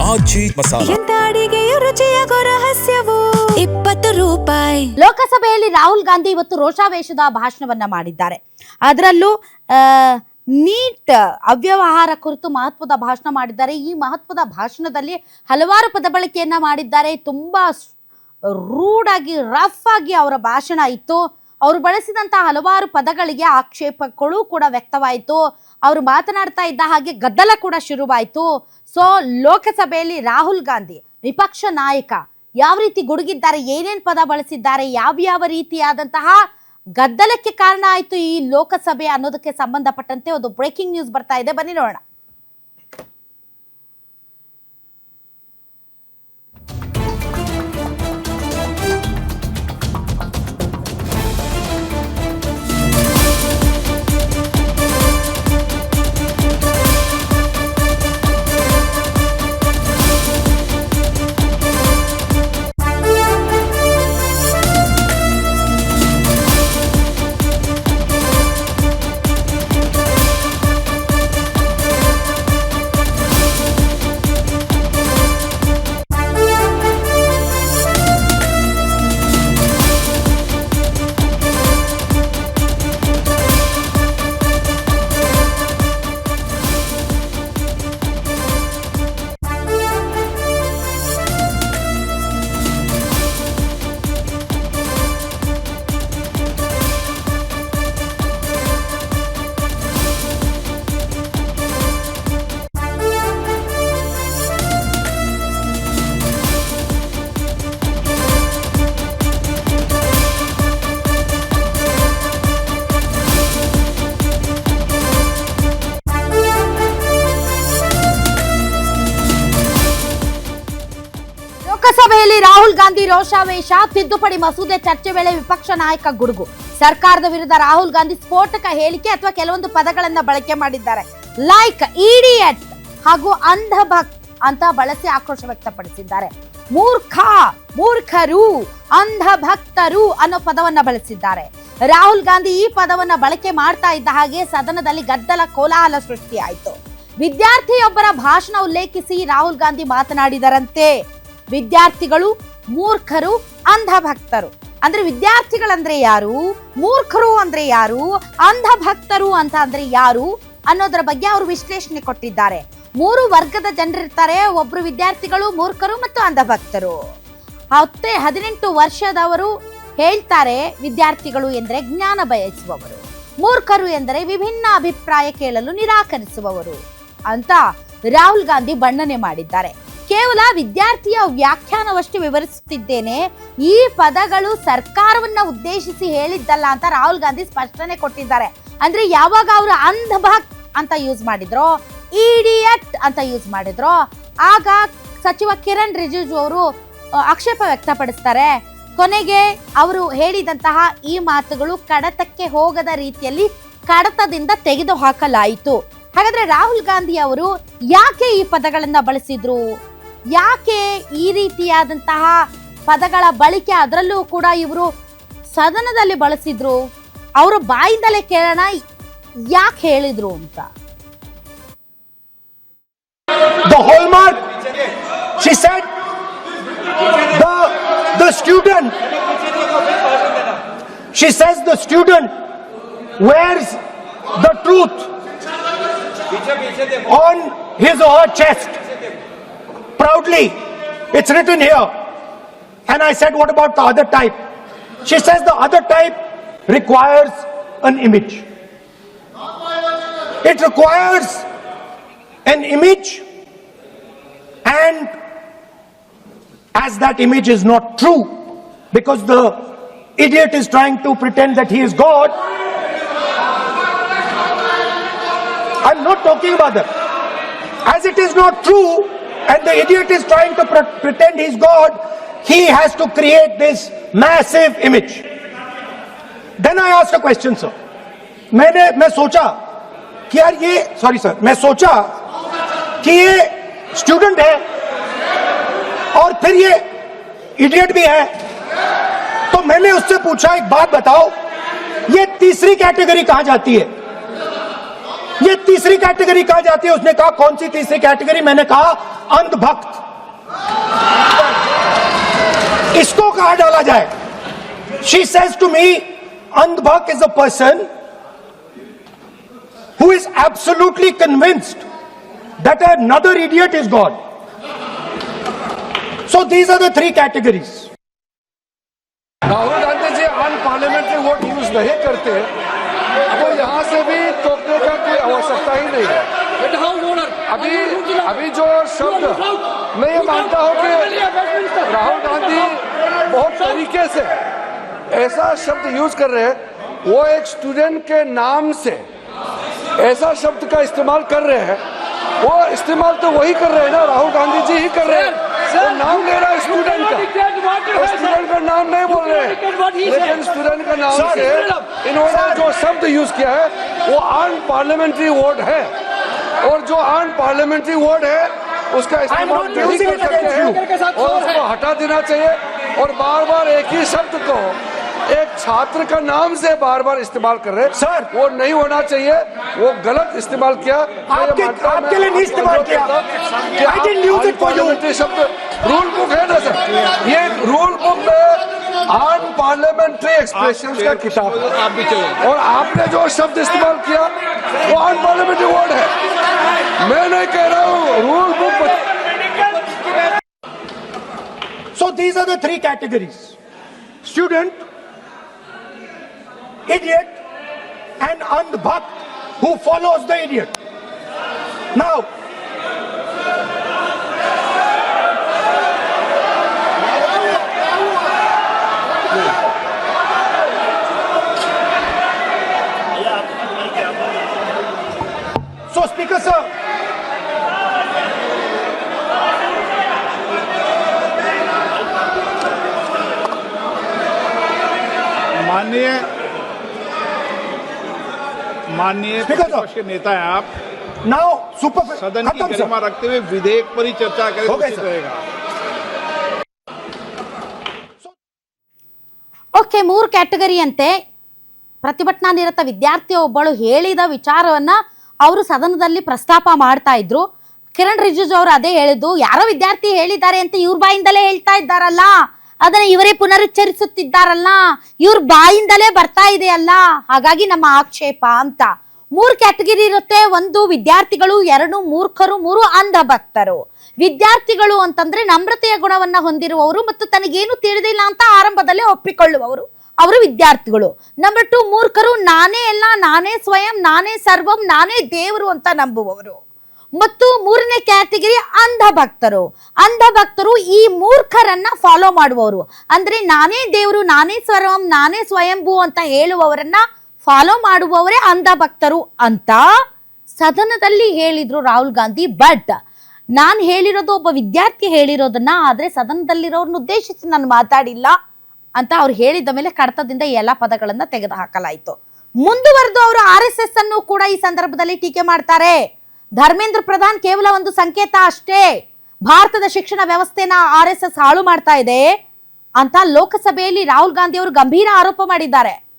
ಆಜಿ ಮಸಾಲ. ಎಂತ ಅಡಿಗೆಯ ರುಚಿಯಾಗೋ ರಹಸ್ಯವು 20 ರೂಪಾಯಿ. ಲೋಕಸಭೆಯಲ್ಲಿ ರಾಹುಲ್ ಗಾಂಧಿ ಇವತ್ತು ರೋಷಾವೇಶದ ಭಾಷಣವನ್ನ ಮಾಡಿದ್ದಾರೆ. ಅದರಲ್ಲೂ ನೀಟ್ ಅವ್ಯವಹಾರ ಕುರಿತು ಮಹತ್ವದ ಭಾಷಣ ಮಾಡಿದ್ದಾರೆ. ಈ ಮಹತ್ವದ ಭಾಷಣದಲ್ಲಿ ಹಲವಾರು ಪದ ಬಳಕೆಯನ್ನ ಮಾಡಿದ್ದಾರೆ. ತುಂಬಾ ರೂಡ್ ಆಗಿ, ರಫ್ ಆಗಿ ಅವರ ಭಾಷಣ ಇತ್ತು. ಅವರು ಬಳಸಿದಂತಹ ಹಲವಾರು ಪದಗಳಿಗೆ ಆಕ್ಷೇಪಗಳು ಕೂಡ ವ್ಯಕ್ತವಾಯಿತು. ಅವರು ಮಾತನಾಡ್ತಾ ಇದ್ದ ಹಾಗೆ ಗದ್ದಲ ಕೂಡ ಶುರುವಾಯಿತು. ಸೊ ಲೋಕಸಭೆಯಲ್ಲಿ ರಾಹುಲ್ ಗಾಂಧಿ ವಿಪಕ್ಷ ನಾಯಕ ಯಾವ ರೀತಿ ಗುಡುಗಿದ್ದಾರೆ, ಏನೇನು ಪದ ಬಳಸಿದ್ದಾರೆ, ಯಾವ ರೀತಿಯಾದಂತಹ ಗದ್ದಲಕ್ಕೆ ಕಾರಣ ಆಯಿತು ಈ ಲೋಕಸಭೆ ಅನ್ನೋದಕ್ಕೆ ಸಂಬಂಧಪಟ್ಟಂತೆ ಒಂದು ಬ್ರೇಕಿಂಗ್ ನ್ಯೂಸ್ ಬರ್ತಾ ಇದೆ. ಬನ್ನಿ ನೋಡೋಣ. ಲೋಕಸಭೆಯಲ್ಲಿ ರಾಹುಲ್ ಗಾಂಧಿ ರೋಷಾವೇಶ, ತಿದ್ದುಪಡಿ ಮಸೂದೆ ಚರ್ಚೆ ವೇಳೆ ವಿಪಕ್ಷ ನಾಯಕ ಗುಡುಗು. ಸರ್ಕಾರದ ವಿರುದ್ಧ ರಾಹುಲ್ ಗಾಂಧಿ ಸ್ಫೋಟಕ ಹೇಳಿಕೆ ಅಥವಾ ಕೆಲವೊಂದು ಪದಗಳನ್ನ ಬಳಕೆ ಮಾಡಿದ್ದಾರೆ. ಲೈಕ್ ಇಡಿಯಟ್ ಹಾಗೂ ಅಂಧಭಕ್ತ ಅಂತ ಬಳಸಿ ಆಕ್ರೋಶ ವ್ಯಕ್ತಪಡಿಸಿದ್ದಾರೆ. ಮೂರ್ಖರು, ಅಂಧಭಕ್ತರು ಅನ್ನೋ ಪದವನ್ನ ಬಳಸಿದ್ದಾರೆ. ರಾಹುಲ್ ಗಾಂಧಿ ಈ ಪದವನ್ನ ಬಳಕೆ ಮಾಡ್ತಾ ಇದ್ದ ಹಾಗೆ ಸದನದಲ್ಲಿ ಗದ್ದಲ, ಕೋಲಾಹಲ ಸೃಷ್ಟಿಯಾಯಿತು. ವಿದ್ಯಾರ್ಥಿಯೊಬ್ಬರ ಭಾಷಣ ಉಲ್ಲೇಖಿಸಿ ರಾಹುಲ್ ಗಾಂಧಿ ಮಾತನಾಡಿದರಂತೆ. ವಿದ್ಯಾರ್ಥಿಗಳು ಮೂರ್ಖರು, ಅಂಧಭಕ್ತರು ಅಂದ್ರೆ ವಿದ್ಯಾರ್ಥಿಗಳಂದ್ರೆ ಯಾರು, ಮೂರ್ಖರು ಅಂದ್ರೆ ಯಾರು, ಅಂಧಭಕ್ತರು ಅಂತ ಅಂದ್ರೆ ಯಾರು ಅನ್ನೋದರ ಬಗ್ಗೆ ಅವರು ವಿಶ್ಲೇಷಣೆ ಕೊಟ್ಟಿದ್ದಾರೆ. 3 ವರ್ಗದ ಜನರಿರ್ತಾರೆ. ಒಬ್ರು ವಿದ್ಯಾರ್ಥಿಗಳು, ಮೂರ್ಖರು ಮತ್ತು ಅಂಧಭಕ್ತರು. 18 ವರ್ಷದವರು ಹೇಳ್ತಾರೆ ವಿದ್ಯಾರ್ಥಿಗಳು ಎಂದರೆ ಜ್ಞಾನ ಬಯಸುವವರು, ಮೂರ್ಖರು ಎಂದರೆ ವಿಭಿನ್ನ ಅಭಿಪ್ರಾಯ ಕೇಳಲು ನಿರಾಕರಿಸುವವರು ಅಂತ ರಾಹುಲ್ ಗಾಂಧಿ ಬಣ್ಣನೆ ಮಾಡಿದ್ದಾರೆ. ಕೇವಲ ವಿದ್ಯಾರ್ಥಿಯ ವ್ಯಾಖ್ಯಾನವಷ್ಟು ವಿವರಿಸುತ್ತಿದ್ದೇನೆ, ಈ ಪದಗಳು ಸರ್ಕಾರವನ್ನ ಉದ್ದೇಶಿಸಿ ಹೇಳಿದ್ದಲ್ಲ ಅಂತ ರಾಹುಲ್ ಗಾಂಧಿ ಸ್ಪಷ್ಟನೆ ಕೊಟ್ಟಿದ್ದಾರೆ. ಅಂದ್ರೆ ಯಾವಾಗ ಅವರು ಅಂಧಭಕ್ತ ಅಂತ ಯೂಸ್ ಮಾಡಿದ್ರೋ, ಇಡಿಯಟ್ ಅಂತ ಯೂಸ್ ಮಾಡಿದ್ರೋ, ಆಗ ಸಚಿವ ಕಿರಣ್ ರಿಜಿಜು ಅವರು ಆಕ್ಷೇಪ ವ್ಯಕ್ತಪಡಿಸ್ತಾರೆ. ಕೊನೆಗೆ ಅವರು ಹೇಳಿದಂತಹ ಈ ಮಾತುಗಳು ಕಡತಕ್ಕೆ ಹೋಗದ ರೀತಿಯಲ್ಲಿ ಕಡತದಿಂದ ತೆಗೆದು ಹಾಕಲಾಯಿತು. ಹಾಗಾದ್ರೆ ರಾಹುಲ್ ಗಾಂಧಿ ಅವರು ಯಾಕೆ ಈ ಪದಗಳನ್ನ ಬಳಸಿದ್ರು, ಯಾಕೆ ಈ ರೀತಿಯಾದಂತಹ ಪದಗಳ ಬಳಕೆ ಅದರಲ್ಲೂ ಕೂಡ ಇವರು ಸದನದಲ್ಲಿ ಬಳಸಿದ್ರು, ಅವರ ಬಾಯಿಂದಲೇ ಕೇಳೋಣ ಯಾಕೆ ಹೇಳಿದ್ರು ಅಂತ. The hallmark, she said, the student, she says the student wears the truth on his or her chest proudly. It's written here. And I said, what about the other type? She says the other type requires an image. It requires an image, and as that image is not true, because the idiot is trying to pretend that he is God. I'm not talking about that. As it is not true, and the idiot is trying to pretend he's God, he has to create this massive image. Then I asked a question, sir. मैं सोचा कि यार ये, sorry sir, मैं सोचा कि ये student है और फिर ये इडियट भी है, तो मैंने उससे पूछा एक बात बताओ, ये तीसरी कैटेगरी कहां जाती है? ये तीसरी कैटेगरी कहां जाती है? उसने कहा कौन सी तीसरी कैटेगरी? मैंने कहा अंधभक्त। इसको कहाँ डाला जाए? She says to me, Andhbhak is a person who is absolutely convinced that another idiot is God. So these are the three categories. Rahul Gandhi ji unparliamentary word use नहीं करते तो यहाँ से भी टोकने का कोई आवश्यकता ही नहीं है। अभी जो शब्द मैं ये मानता हूँ कि राहुल गांधी बहुत तरीके से ऐसा शब्द यूज कर रहे हैं, वो एक स्टूडेंट के नाम से ऐसा शब्द का इस्तेमाल कर रहे हैं। वो इस्तेमाल तो वही कर रहे हैं ना, राहुल गांधी जी ही कर रहे हैं। वो नाम ले रहा है स्टूडेंट का, स्टूडेंट का नाम नहीं बोल रहे हैं, लेकिन स्टूडेंट का नाम से इन्होंने जो शब्द यूज किया है वो अनपार्लियामेंट्री वर्ड है, और जो अनपार्लियामेंट्री वर्ड है उसका इस्तेमाल नहीं कर सकते हैं और उसको हटा देना चाहिए। और बार बार एक ही शब्द को एक छात्र का नाम से बार बार इस्तेमाल कर रहे हैं सर, वो नहीं होना चाहिए, वो गलत इस्तेमाल किया। आपके लिए नहीं इस्तेमाल किया। I didn't use it for you. शब्द रूल बुक है ना सर, ये रूल बुक में अनपार्लियामेंट्री एक्सप्रेशंस का किताब है, आप भी चाहिए, और आपने जो शब्द इस्तेमाल किया वो अनपार्लियामेंट्री वर्ड है। मैं नहीं कह रहा हूँ, rule book. So these are the three categories: student, idiot, and andhbhakt who follows the idiot. Now, so Speaker sir, माननीय स्पीकर साहब। प्रतिपक्ष के नेता हैं आप, now super सदन की खत्म गरिमा सर। रखते हुए विधेयक पर ही चर्चा करें हो तो गए उचित सर। रहेगा। ಓಕೆ, 3 ಕ್ಯಾಟಗರಿ ಅಂತೆ. ಪ್ರತಿಭಟನಾ ನಿರತ ವಿದ್ಯಾರ್ಥಿ ಒಬ್ಬಳು ಹೇಳಿದ ವಿಚಾರವನ್ನ ಅವರು ಸದನದಲ್ಲಿ ಪ್ರಸ್ತಾಪ ಮಾಡ್ತಾ ಇದ್ರು. ಕಿರಣ್ ರಿಜಿಜು ಅವರು ಅದೇ ಹೇಳಿದ್ದು, ಯಾರೋ ವಿದ್ಯಾರ್ಥಿ ಹೇಳಿದ್ದಾರೆ ಅಂತ ಇವ್ರ ಬಾಯಿಂದಲೇ ಹೇಳ್ತಾ ಇದ್ದಾರಲ್ಲ, ಅದನ್ನ ಇವರೇ ಪುನರುಚ್ಚರಿಸುತ್ತಿದ್ದಾರಲ್ಲ, ಇವ್ರ ಬಾಯಿಂದಲೇ ಬರ್ತಾ ಇದೆಯಲ್ಲ, ಹಾಗಾಗಿ ನಮ್ಮ ಆಕ್ಷೇಪ ಅಂತ. 3 ಕ್ಯಾಟಗರಿ ಇರುತ್ತೆ. 1 ವಿದ್ಯಾರ್ಥಿಗಳು, 2 ಮೂರ್ಖರು, 3 ಅಂಧ ಭಕ್ತರು. ವಿದ್ಯಾರ್ಥಿಗಳು ಅಂತಂದ್ರೆ ನಮ್ರತೆಯ ಗುಣವನ್ನ ಹೊಂದಿರುವವರು ಮತ್ತು ತನಗೇನು ತಿಳಿದಿಲ್ಲ ಅಂತ ಆರಂಭದಲ್ಲೇ ಒಪ್ಪಿಕೊಳ್ಳುವವರು, ಅವರು ವಿದ್ಯಾರ್ಥಿಗಳು. ನಂಬರ್ 2 ಮೂರ್ಖರು, ನಾನೇ ಎಲ್ಲ, ನಾನೇ ಸ್ವಯಂ, ನಾನೇ ಸರ್ವಂ, ನಾನೇ ದೇವರು ಅಂತ ನಂಬುವವರು. ಮತ್ತು 3ನೇ ಕ್ಯಾಟಗರಿ ಅಂಧ ಭಕ್ತರು. ಅಂಧ ಭಕ್ತರು ಈ ಮೂರ್ಖರನ್ನ ಫಾಲೋ ಮಾಡುವವರು, ಅಂದ್ರೆ ನಾನೇ ದೇವರು, ನಾನೇ ಸರ್ವಂ, ನಾನೇ ಸ್ವಯಂಭೂ ಅಂತ ಹೇಳುವವರನ್ನ ಫಾಲೋ ಮಾಡುವವರೇ ಅಂಧ ಭಕ್ತರು ಅಂತ ಸದನದಲ್ಲಿ ಹೇಳಿದ್ರು ರಾಹುಲ್ ಗಾಂಧಿ. ಬಟ್ ನಾನು ಹೇಳಿರೋದು ಒಬ್ಬ ವಿದ್ಯಾರ್ಥಿ ಹೇಳಿರೋದನ್ನ, ಆದ್ರೆ ಸದನದಲ್ಲಿರೋರ್ನ ಉದ್ದೇಶಿಸಿ ನಾನು ಮಾತಾಡಿಲ್ಲ ಅಂತ ಅವ್ರು ಹೇಳಿದ ಮೇಲೆ ಕಡತದಿಂದ ಎಲ್ಲ ಪದಗಳನ್ನ ತೆಗೆದು ಹಾಕಲಾಯಿತು. ಮುಂದುವರೆದು ಅವರು RSS ಅನ್ನು ಕೂಡ ಈ ಸಂದರ್ಭದಲ್ಲಿ ಟೀಕೆ ಮಾಡ್ತಾರೆ. ಧರ್ಮೇಂದ್ರ ಪ್ರಧಾನ್ ಕೇವಲ ಒಂದು ಸಂಕೇತ ಅಷ್ಟೇ, ಭಾರತದ ಶಿಕ್ಷಣ ವ್ಯವಸ್ಥೆನ RSS ಹಾಳು ಮಾಡ್ತಾ ಇದೆ ಅಂತ ಲೋಕಸಭೆಯಲ್ಲಿ ರಾಹುಲ್ ಗಾಂಧಿ ಅವರು ಗಂಭೀರ ಆರೋಪ ಮಾಡಿದ್ದಾರೆ.